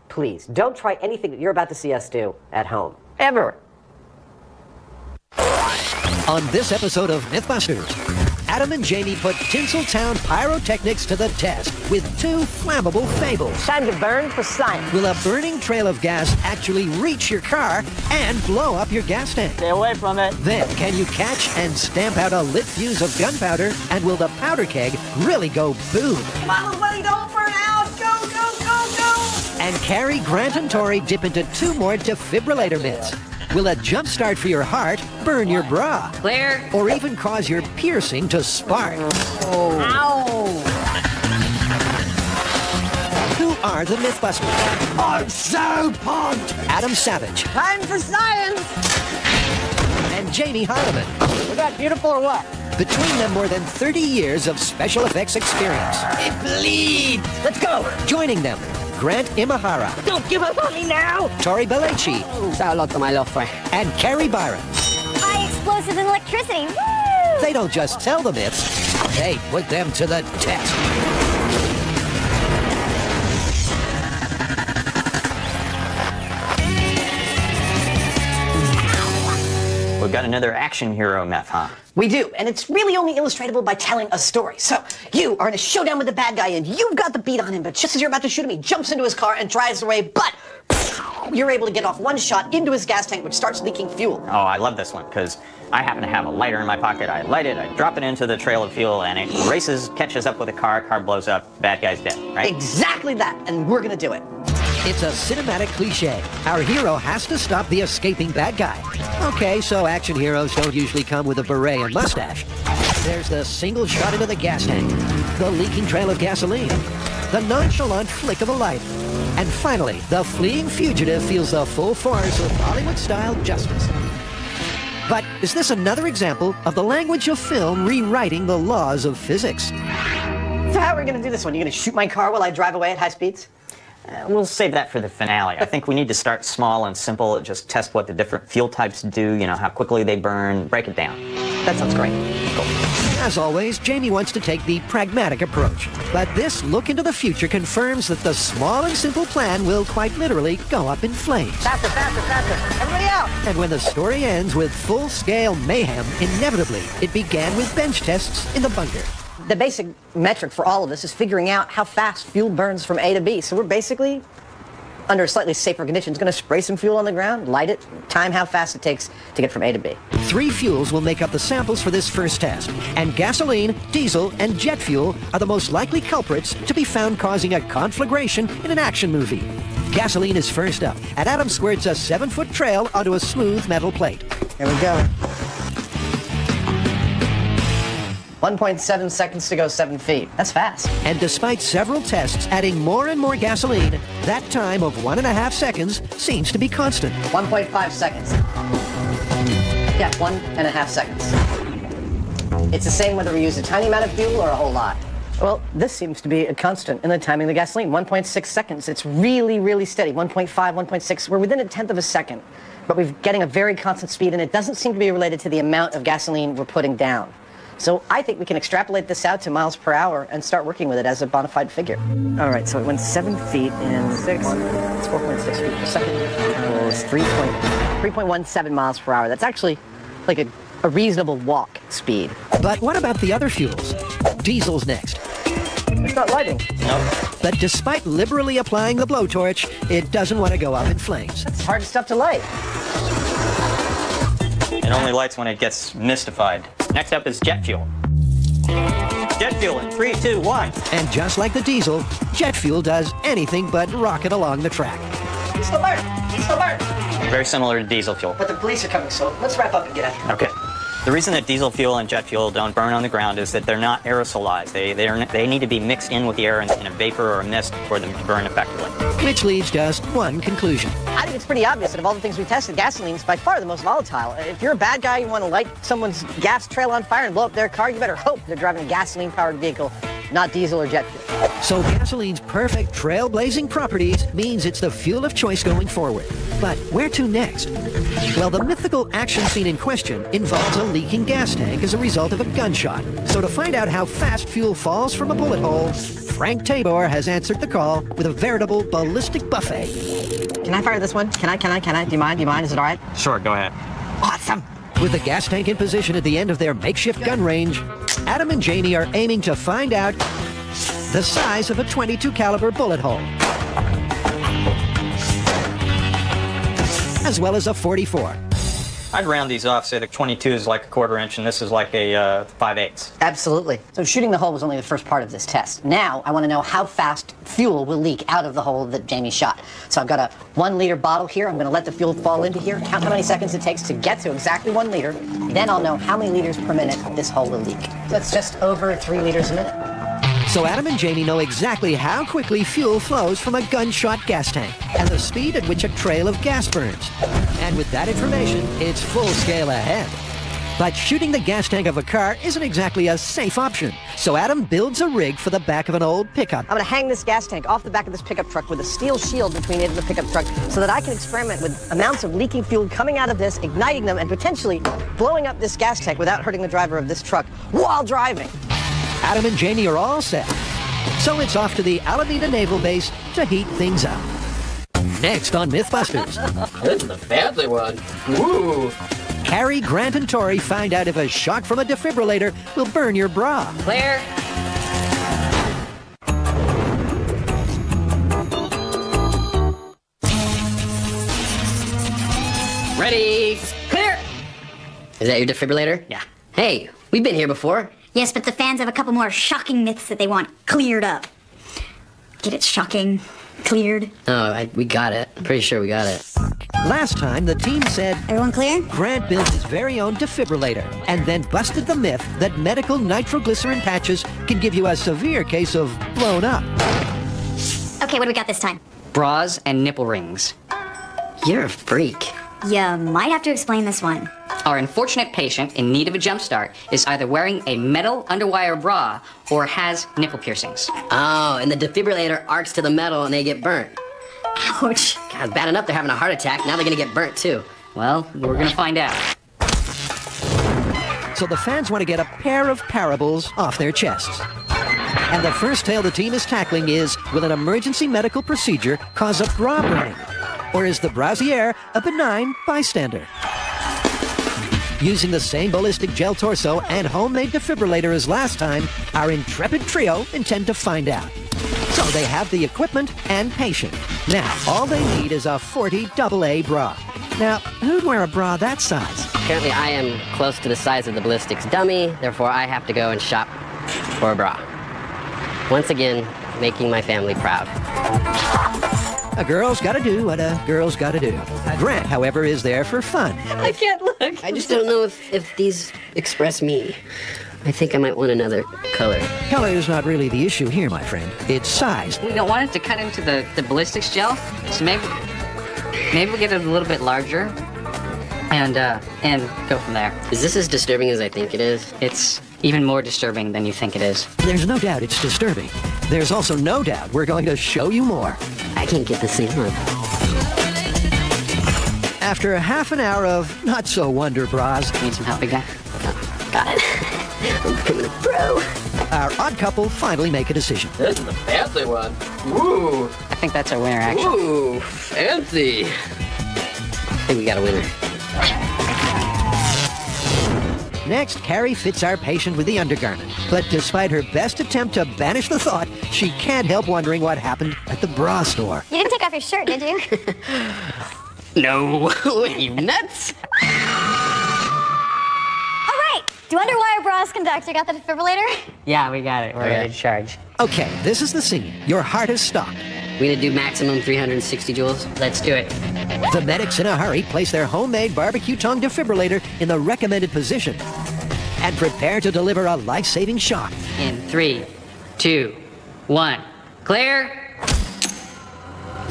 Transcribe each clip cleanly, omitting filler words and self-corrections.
please, don't try anything that you're about to see us do at home. Ever. On this episode of MythBusters, Adam and Jamie put Tinseltown pyrotechnics to the test with two flammable fables. Time to burn for science. Will a burning trail of gas actually reach your car and blow up your gas tank? Stay away from it. Then, can you catch and stamp out a lit fuse of gunpowder? And will the powder keg really go boom? Come on, buddy, don't burn out! Go, go, go, go! And Carrie, Grant, and Tori dip into two more defibrillator myths. Will a jump start for your heart burn your bra? Clear. Or even cause your piercing to spark? Oh. Ow! Who are the MythBusters? I'm so pumped! Adam Savage Time for science! and Jamie Hardiman. Was that beautiful or what? Between them, more than 30 years of special effects experience. It bleeds! Let's go! Joining them, Grant Imahara, Don't give up on me now! Tori Belleci, Say hello to my love friend. and Carrie Byron. High explosives and electricity. Woo! They don't just tell the myths, they put them to the test. We've got another action hero myth, huh? We do, and it's really only illustratable by telling a story. So, you are in a showdown with the bad guy, and you've got the beat on him, but just as you're about to shoot him, he jumps into his car and drives away, but you're able to get off one shot into his gas tank, which starts leaking fuel. Oh, I love this one, because I happen to have a lighter in my pocket. I light it, I drop it into the trail of fuel, and it races, catches up with a car blows up, bad guy's dead, right? Exactly that, and we're gonna do it. It's a cinematic cliche. Our hero has to stop the escaping bad guy. Okay, so action heroes don't usually come with a beret and mustache. There's the single shot into the gas tank, the leaking trail of gasoline, the nonchalant flick of a light, and finally, the fleeing fugitive feels the full force of Hollywood-style justice. But is this another example of the language of film rewriting the laws of physics? So how are we gonna do this one? You gonna shoot my car while I drive away at high speeds? We'll save that for the finale. I think we need to start small and simple, just test what the different fuel types do, you know, how quickly they burn, break it down. That sounds great. Cool. As always, Jamie wants to take the pragmatic approach. But this look into the future confirms that the small and simple plan will quite literally go up in flames. Faster, faster, faster. Everybody out! And when the story ends with full-scale mayhem, inevitably, it began with bench tests in the bunker. The basic metric for all of this is figuring out how fast fuel burns from A to B. So we're basically, under slightly safer conditions, going to spray some fuel on the ground, light it, time how fast it takes to get from A to B. 3 fuels will make up the samples for this first test, and gasoline, diesel, and jet fuel are the most likely culprits to be found causing a conflagration in an action movie. Gasoline is first up, and Adam squirts a 7-foot trail onto a smooth metal plate. Here we go. 1.7 seconds to go 7 feet. That's fast. And despite several tests adding more and more gasoline, that time of 1.5 seconds seems to be constant. 1.5 seconds. Yeah, 1.5 seconds. It's the same whether we use a tiny amount of fuel or a whole lot. Well, this seems to be a constant in the timing of the gasoline. 1.6 seconds. It's really, really steady. 1.5, 1.6. We're within a tenth of a second. But we're getting a very constant speed, and it doesn't seem to be related to the amount of gasoline we're putting down. So I think we can extrapolate this out to miles per hour and start working with it as a bona fide figure. All right, so it went 7 feet in 6. It's 4.6 feet per second. It's 3.17 miles per hour. That's actually like a reasonable walk speed. But what about the other fuels? Diesel's next. It's not lighting. Nope. But despite liberally applying the blowtorch, it doesn't want to go up in flames. It's hard stuff to light. It only lights when it gets mystified. Next up is jet fuel. Jet fuel in 3, 2, 1. And just like the diesel, jet fuel does anything but rocket along the track. It's the burn. It's the burn. Very similar to diesel fuel. But the police are coming, so let's wrap up and get out of here. Okay. The reason that diesel fuel and jet fuel don't burn on the ground is that they're not aerosolized. They need to be mixed in with the air in a vapor or a mist for them to burn effectively. Which leaves just one conclusion. I think it's pretty obvious that of all the things we tested, gasoline is by far the most volatile. If you're a bad guy, you want to light someone's gas trail on fire and blow up their car, you better hope they're driving a gasoline-powered vehicle, not diesel or jet fuel. So gasoline's perfect trailblazing properties means it's the fuel of choice going forward. But where to next? Well, the mythical action scene in question involves a leaking gas tank as a result of a gunshot. So to find out how fast fuel falls from a bullet hole, Frank Tabor has answered the call with a veritable ballistic buffet. Can I fire this one? Can I? Do you mind? Is it all right? Sure, go ahead. Awesome. With the gas tank in position at the end of their makeshift gun range, Adam and Janie are aiming to find out the size of a .22 caliber bullet hole, as well as a .44. I'd round these off, say the 22 is like a 1/4 inch and this is like a 5/8. Absolutely. So shooting the hole was only the first part of this test. Now I want to know how fast fuel will leak out of the hole that Jamie shot. So I've got a 1 liter bottle here. I'm going to let the fuel fall into here, count how many seconds it takes to get to exactly 1 liter. Then I'll know how many liters per minute this hole will leak. That's just over 3 liters a minute. So Adam and Janie know exactly how quickly fuel flows from a gunshot gas tank and the speed at which a trail of gas burns. And with that information, it's full scale ahead. But shooting the gas tank of a car isn't exactly a safe option. So Adam builds a rig for the back of an old pickup. I'm going to hang this gas tank off the back of this pickup truck with a steel shield between it and the pickup truck so that I can experiment with amounts of leaking fuel coming out of this, igniting them, and potentially blowing up this gas tank without hurting the driver of this truck while driving. Adam and Janie are all set. So it's off to the Alameda Naval Base to heat things up. Next on MythBusters. This is the fancy one. Ooh. Harry, Grant, and Tori find out if a shock from a defibrillator will burn your bra. Clear. Ready. Clear. Is that your defibrillator? Yeah. Hey, we've been here before. Yes, but the fans have a couple more shocking myths that they want cleared up. Get it? Shocking. Cleared. Oh, we got it. I'm pretty sure we got it. Last time, the team said Everyone clear? Grant built his very own defibrillator and then busted the myth that medical nitroglycerin patches can give you a severe case of blown up. Okay, what do we got this time? Bras and nipple rings. You're a freak. You might have to explain this one. Our unfortunate patient in need of a jump start is either wearing a metal underwire bra or has nipple piercings. Oh, and the defibrillator arcs to the metal and they get burnt. Ouch. God, bad enough they're having a heart attack. Now they're gonna get burnt too. Well, we're gonna find out. So the fans want to get a pair of parables off their chests. And the first tale the team is tackling is, will an emergency medical procedure cause a bra burning? Or is the brassiere a benign bystander? Using the same ballistic gel torso and homemade defibrillator as last time, our intrepid trio intend to find out. So they have the equipment and patient. Now, all they need is a 40 AA bra. Now, who'd wear a bra that size? Apparently I am close to the size of the ballistics dummy, therefore I have to go and shop for a bra. Once again, making my family proud. A girl's gotta do what a girl's gotta do. Grant, however, is there for fun. I can't look. I just don't know if these express me. I think I might want another color. Color is not really the issue here, my friend. It's size. We don't want it to cut into the ballistics gel, so maybe we'll get it a little bit larger and go from there. Is this as disturbing as I think it is? It's even more disturbing than you think it is. There's no doubt it's disturbing. There's also no doubt we're going to show you more. I can't get this thing on. After a half an hour of not-so-wonder bras, Need some help, big guy? Oh, got it. I'm becoming a pro. our odd couple finally make a decision. This is the fancy one. Ooh. I think that's our winner, actually. Ooh, fancy. I think we got a winner. Next, Carrie fits our patient with the undergarment. But despite her best attempt to banish the thought, she can't help wondering what happened at the bra store. You didn't take off your shirt, did you? No. Are you nuts? All right. Do underwire bras conduct? You got the defibrillator? Yeah, we got it. We're ready to charge. Okay, this is the scene. Your heart has stopped. We gonna do maximum 360 joules? Let's do it. The medics in a hurry place their homemade barbecue tongue defibrillator in the recommended position and prepare to deliver a life-saving shock. In 3, 2, 1. Clear?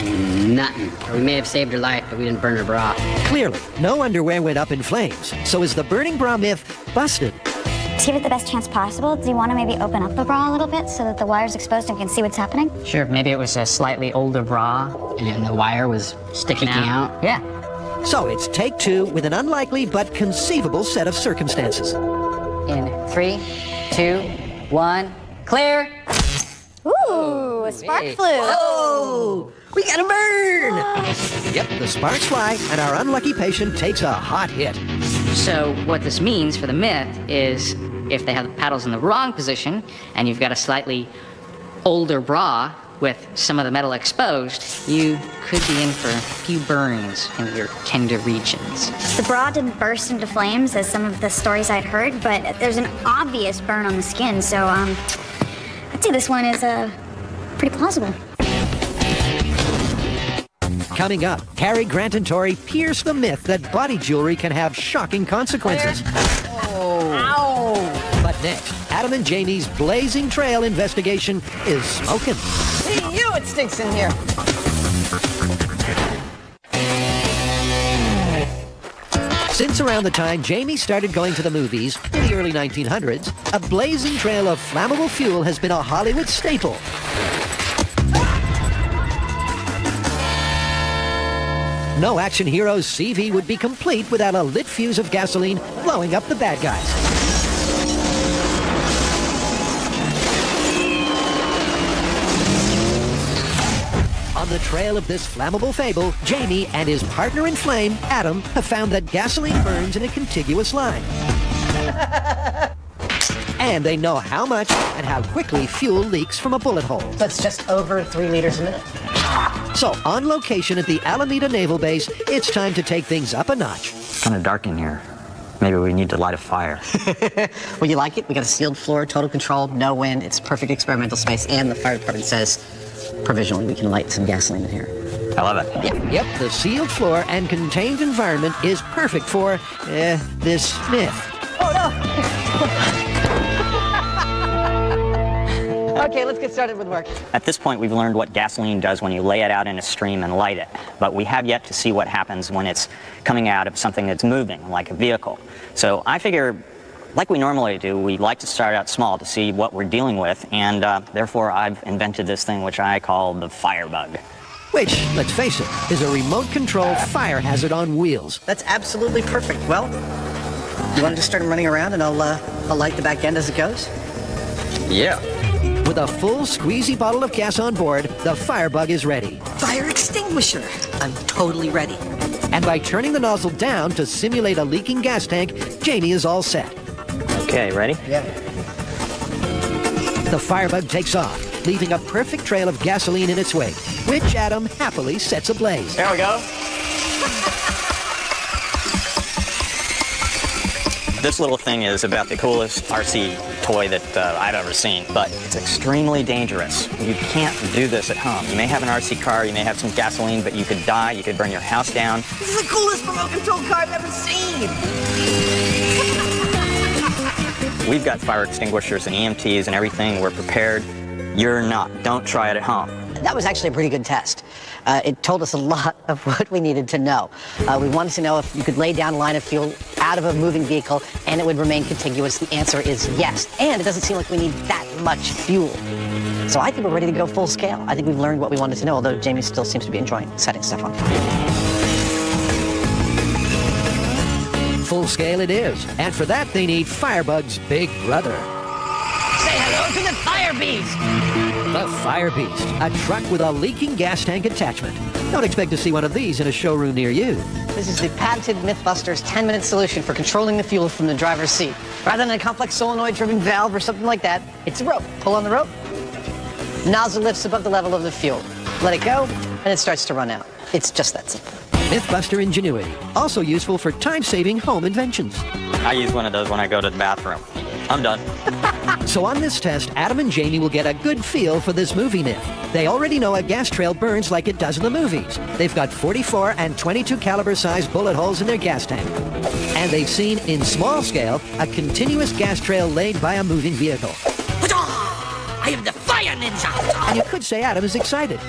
Nothing. We may have saved her life, but we didn't burn her bra. Clearly, no underwear went up in flames. So is the burning bra myth busted? To give it the best chance possible, do you want to maybe open up the bra a little bit so that the wire's exposed and can see what's happening? Sure, maybe it was a slightly older bra and the wire was sticking out. Yeah. So it's take two with an unlikely but conceivable set of circumstances. In 3, 2, 1, clear. Ooh, a spark flew. Oh, we got a burn! Yep, the sparks fly, and our unlucky patient takes a hot hit. So what this means for the myth is if they have the paddles in the wrong position and you've got a slightly older bra with some of the metal exposed, you could be in for a few burns in your tender regions. The bra didn't burst into flames as some of the stories I'd heard, but there's an obvious burn on the skin, so I'd say this one is pretty plausible. Coming up, Harry, Grant, and Tori pierce the myth that body jewelry can have shocking consequences. Oh. Ow. But next, Adam and Jamie's blazing trail investigation is smoking. Hey, you, it stinks in here. Since around the time Jamie started going to the movies in the early 1900s, a blazing trail of flammable fuel has been a Hollywood staple. No action hero's CV would be complete without a lit fuse of gasoline blowing up the bad guys. On the trail of this flammable fable, Jamie and his partner in flame, Adam, have found that gasoline burns in a contiguous line. And they know how much and how quickly fuel leaks from a bullet hole. That's just over 3 liters a minute. So, on location at the Alameda Naval Base, it's time to take things up a notch. It's kind of dark in here. Maybe we need to light a fire. Well, you like it? We got a sealed floor, total control, no wind. It's perfect experimental space, and the fire department says provisionally we can light some gasoline in here. I love it. Yep, the sealed floor and contained environment is perfect for, this myth. Oh, no! Okay, let's get started with work. At this point, we've learned what gasoline does when you lay it out in a stream and light it. But we have yet to see what happens when it's coming out of something that's moving, like a vehicle. So I figure, like we normally do, we like to start out small to see what we're dealing with, and therefore I've invented this thing which I call the firebug. Which, let's face it, is a remote-control fire hazard on wheels. That's absolutely perfect. Well, you want to just start running around and I'll light the back end as it goes? Yeah. With a full squeezy bottle of gas on board, the firebug is ready. Fire extinguisher. I'm totally ready. And by turning the nozzle down to simulate a leaking gas tank, Jamie is all set. Okay, ready? Yeah. The firebug takes off, leaving a perfect trail of gasoline in its wake, which Adam happily sets ablaze. There we go. This little thing is about the coolest RC toy that I've ever seen, but it's extremely dangerous. You can't do this at home. You may have an RC car, you may have some gasoline, but you could die, you could burn your house down. This is the coolest remote control car I've ever seen. We've got fire extinguishers and EMTs and everything. We're prepared. You're not. Don't try it at home. That was actually a pretty good test. It told us a lot of what we needed to know. We wanted to know if you could lay down a line of fuel out of a moving vehicle and it would remain contiguous. The answer is yes. And it doesn't seem like we need that much fuel. So I think we're ready to go full scale. I think we've learned what we wanted to know, although Jamie still seems to be enjoying setting stuff on fire. Full scale it is. And for that, they need Firebug's big brother. Say hello to the Fire Beast! The Fire Beast, a truck with a leaking gas tank attachment. Don't expect to see one of these in a showroom near you. This is the patented MythBusters 10-minute solution for controlling the fuel from the driver's seat. Rather than a complex solenoid-driven valve or something like that, it's a rope. Pull on the rope, nozzle lifts above the level of the fuel. Let it go, and it starts to run out. It's just that simple. MythBuster ingenuity, also useful for time-saving home inventions. I use one of those when I go to the bathroom. I'm done. So on this test, Adam and Jamie will get a good feel for this movie myth. They already know a gas trail burns like it does in the movies. They've got 44 and 22 caliber size bullet holes in their gas tank. And they've seen, in small scale, a continuous gas trail laid by a moving vehicle. I am the fire ninja. And you could say Adam is excited.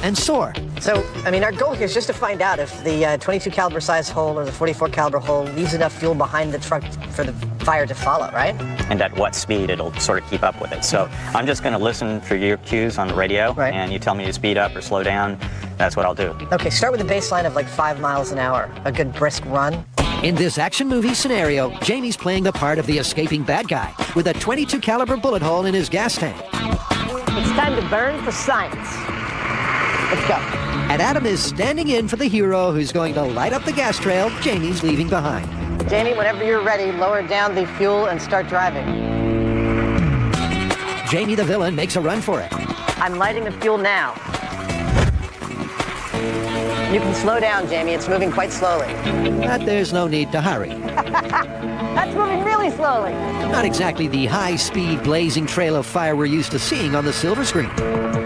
and soar. So, I mean, our goal here is just to find out if the 22 caliber size hole or the 44 caliber hole leaves enough fuel behind the truck for the fire to follow, right? And at what speed it'll sort of keep up with it. So I'm just going to listen for your cues on the radio, right, and you tell me to speed up or slow down. That's what I'll do. Okay, start with a baseline of like 5 miles an hour, a good brisk run. In this action movie scenario, Jamie's playing the part of the escaping bad guy with a 22 caliber bullet hole in his gas tank. It's time to burn for science. Let's go. And Adam is standing in for the hero who's going to light up the gas trail Jamie's leaving behind. Jamie, whenever you're ready, lower down the fuel and start driving. Jamie the villain makes a run for it. I'm lighting the fuel now. You can slow down, Jamie. It's moving quite slowly. But there's no need to hurry. That's moving really slowly. Not exactly the high-speed blazing trail of fire we're used to seeing on the silver screen.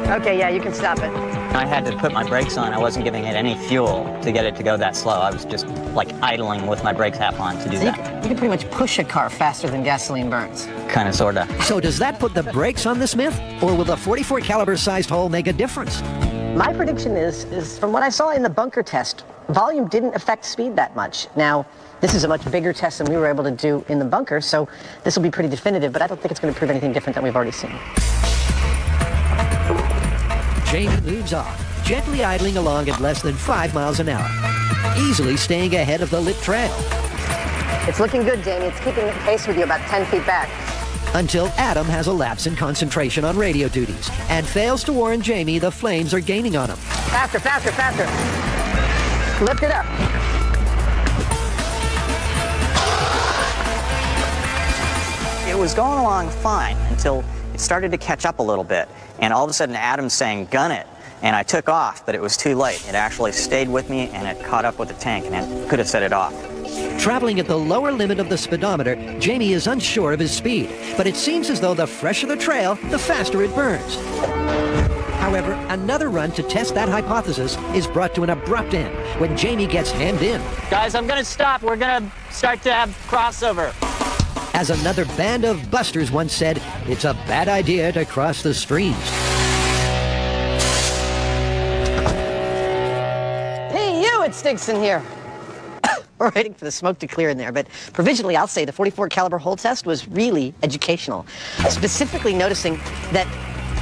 Okay, yeah, you can stop it. I had to put my brakes on. I wasn't giving it any fuel to get it to go that slow. I was just like idling with my brakes half on to do that. You can pretty much push a car faster than gasoline burns. Kind of, sort of. So does that put the brakes on this myth? Or will the 44 caliber sized hole make a difference? My prediction is from what I saw in the bunker test, volume didn't affect speed that much. Now, this is a much bigger test than we were able to do in the bunker, so this will be pretty definitive, but I don't think it's going to prove anything different than we've already seen. Jamie moves off, gently idling along at less than 5 miles an hour, easily staying ahead of the lit trail. It's looking good, Jamie. It's keeping pace with you about 10 feet back. Until Adam has a lapse in concentration on radio duties and fails to warn Jamie the flames are gaining on him. Faster, faster, faster. Lift it up. It was going along fine until it started to catch up a little bit. And all of a sudden, Adam's saying, gun it. And I took off, but it was too late. It actually stayed with me, and it caught up with the tank, and it could have set it off. Traveling at the lower limit of the speedometer, Jamie is unsure of his speed, but it seems as though the fresher the trail, the faster it burns. However, another run to test that hypothesis is brought to an abrupt end when Jamie gets hemmed in. Guys, I'm going to stop. We're going to start to have crossover. As another band of busters once said, it's a bad idea to cross the streams. Hey, you, it stinks in here. We're waiting for the smoke to clear in there, but provisionally I'll say the 44 caliber hole test was really educational. Specifically noticing that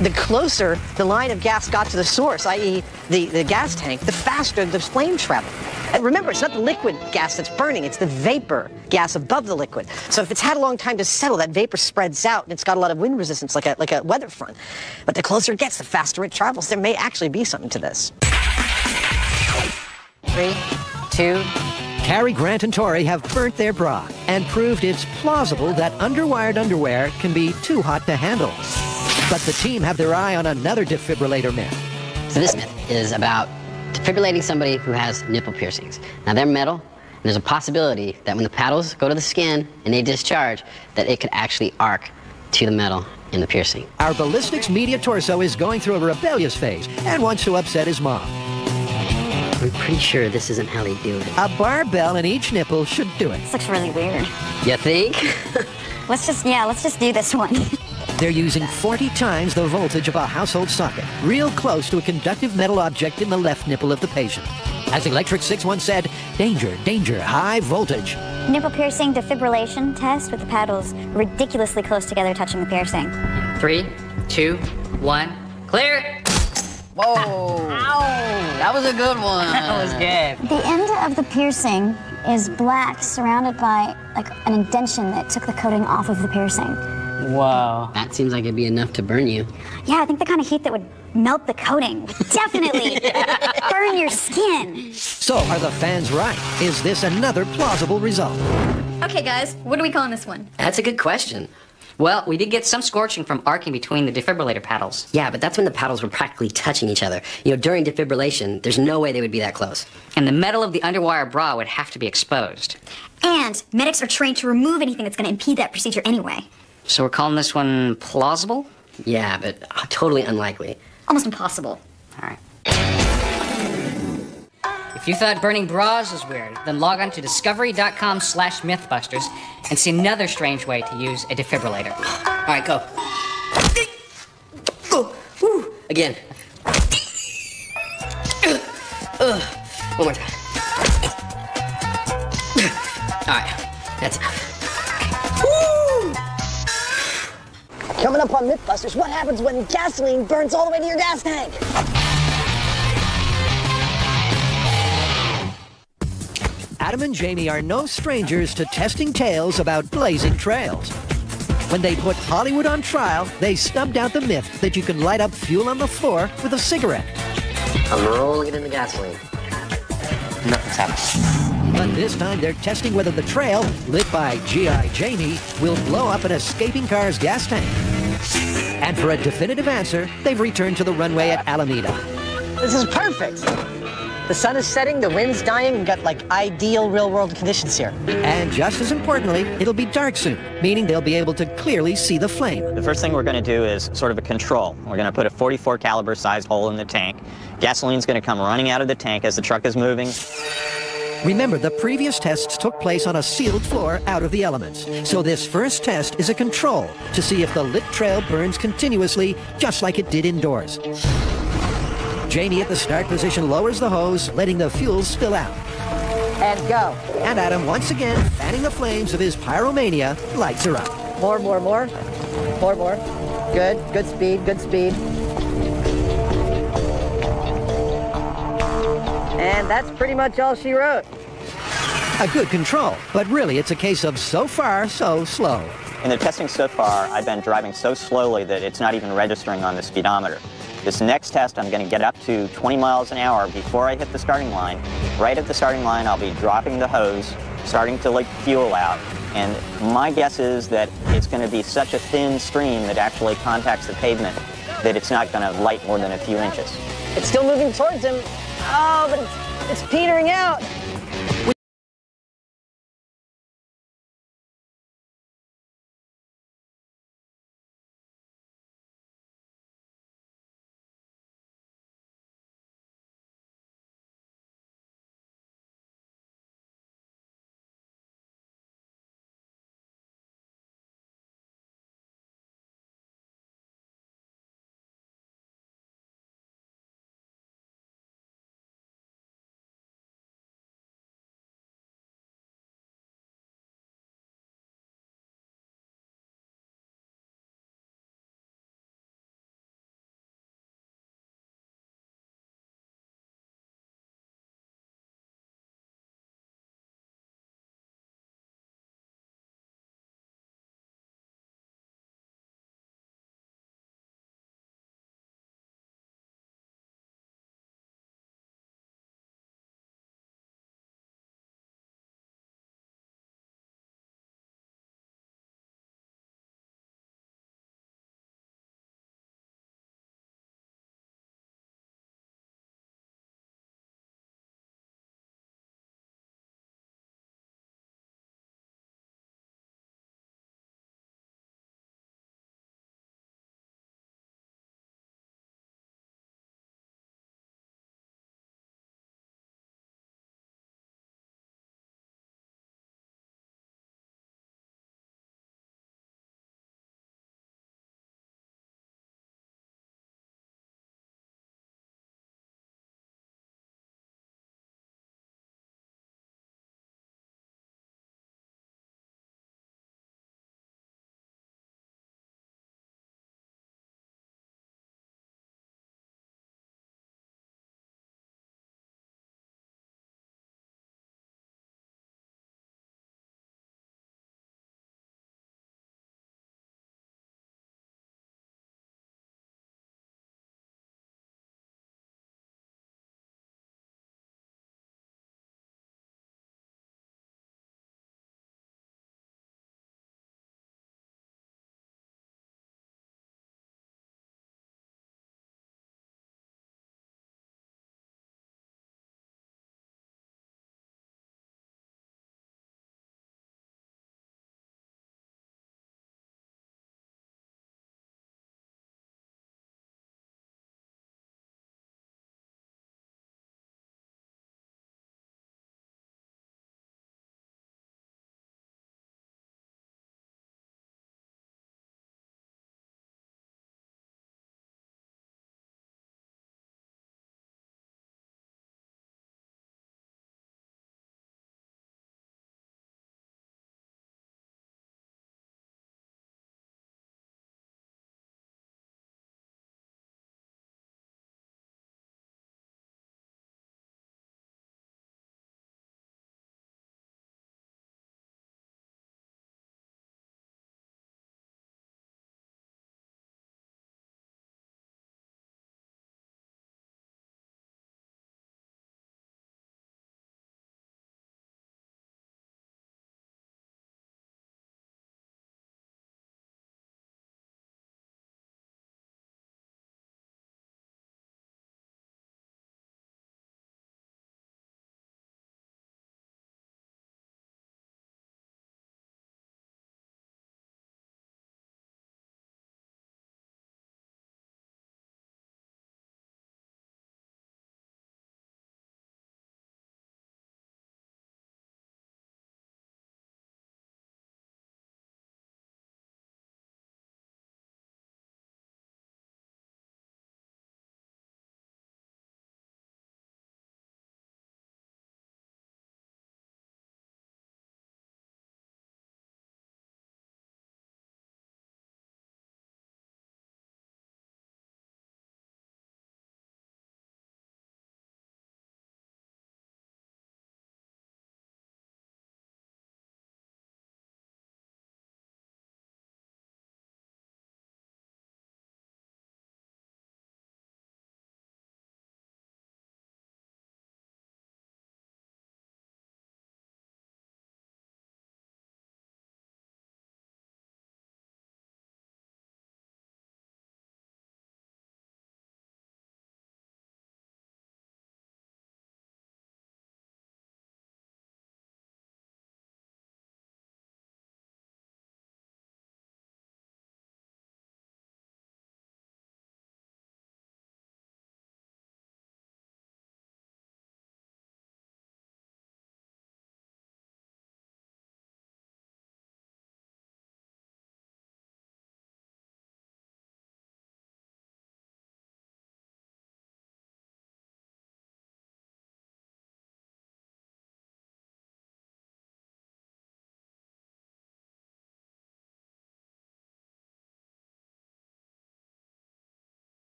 the closer the line of gas got to the source, i.e. the gas tank, the faster the flame traveled. And remember, it's not the liquid gas that's burning, it's the vapor gas above the liquid. So if it's had a long time to settle, that vapor spreads out and it's got a lot of wind resistance like a weather front. But the closer it gets, the faster it travels. There may actually be something to this. 3, 2, Cary Grant and Tori have burnt their bra and proved it's plausible that underwired underwear can be too hot to handle. But the team have their eye on another defibrillator myth. So this myth is about defibrillating somebody who has nipple piercings. Now they're metal, and there's a possibility that when the paddles go to the skin and they discharge, that it could actually arc to the metal in the piercing. Our ballistics media torso is going through a rebellious phase and wants to upset his mom. I'm pretty sure this isn't how they do it. A barbell in each nipple should do it. This looks really weird. You think? Let's just do this one. They're using 40 times the voltage of a household socket, real close to a conductive metal object in the left nipple of the patient. As Electric 6 once said, danger, danger, high voltage. Nipple piercing defibrillation test with the paddles ridiculously close together touching the piercing. 3, 2, 1, clear! Whoa! Ow! That was a good one. That was good. The end of the piercing is black, surrounded by like an indention that took the coating off of the piercing. Whoa. That seems like it'd be enough to burn you. Yeah, I think the kind of heat that would melt the coating would definitely burn your skin. So are the fans right? Is this another plausible result? Okay, guys, what are we calling this one? That's a good question. Well, we did get some scorching from arcing between the defibrillator paddles. Yeah, but that's when the paddles were practically touching each other. You know, during defibrillation, there's no way they would be that close. And the metal of the underwire bra would have to be exposed. And medics are trained to remove anything that's going to impede that procedure anyway. So we're calling this one plausible? Yeah, but totally unlikely. Almost impossible. All right. If you thought burning bras was weird, then log on to discovery.com/mythbusters and see another strange way to use a defibrillator. All right, go. Again. One more time. All right, that's enough. Coming up on MythBusters, what happens when gasoline burns all the way to your gas tank? Adam and Jamie are no strangers to testing tales about blazing trails. When they put Hollywood on trial, they stubbed out the myth that you can light up fuel on the floor with a cigarette. I'm rolling it in the gasoline. Nothing's happening. But this time they're testing whether the trail, lit by G.I. Jamie, will blow up an escaping car's gas tank. And for a definitive answer, they've returned to the runway at Alameda. This is perfect. The sun is setting, the wind's dying, we've got like ideal real-world conditions here. And just as importantly, it'll be dark soon, meaning they'll be able to clearly see the flame. The first thing we're going to do is sort of a control. We're going to put a .44 caliber sized hole in the tank. Gasoline's going to come running out of the tank as the truck is moving. Remember, the previous tests took place on a sealed floor out of the elements. So this first test is a control to see if the lit trail burns continuously, just like it did indoors. Jamie at the start position lowers the hose, letting the fuel spill out. And go. And Adam, once again, fanning the flames of his pyromania, lights her up. More. More. Good speed, good speed. And that's pretty much all she wrote. A good control, but really it's a case of so far, so slow. In the testing so far, I've been driving so slowly that it's not even registering on the speedometer. This next test, I'm going to get up to 20 miles an hour before I hit the starting line. Right at the starting line, I'll be dropping the hose, starting to leak fuel out. And my guess is that it's going to be such a thin stream that actually contacts the pavement that it's not going to light more than a few inches. It's still moving towards him. Oh, but it's petering out.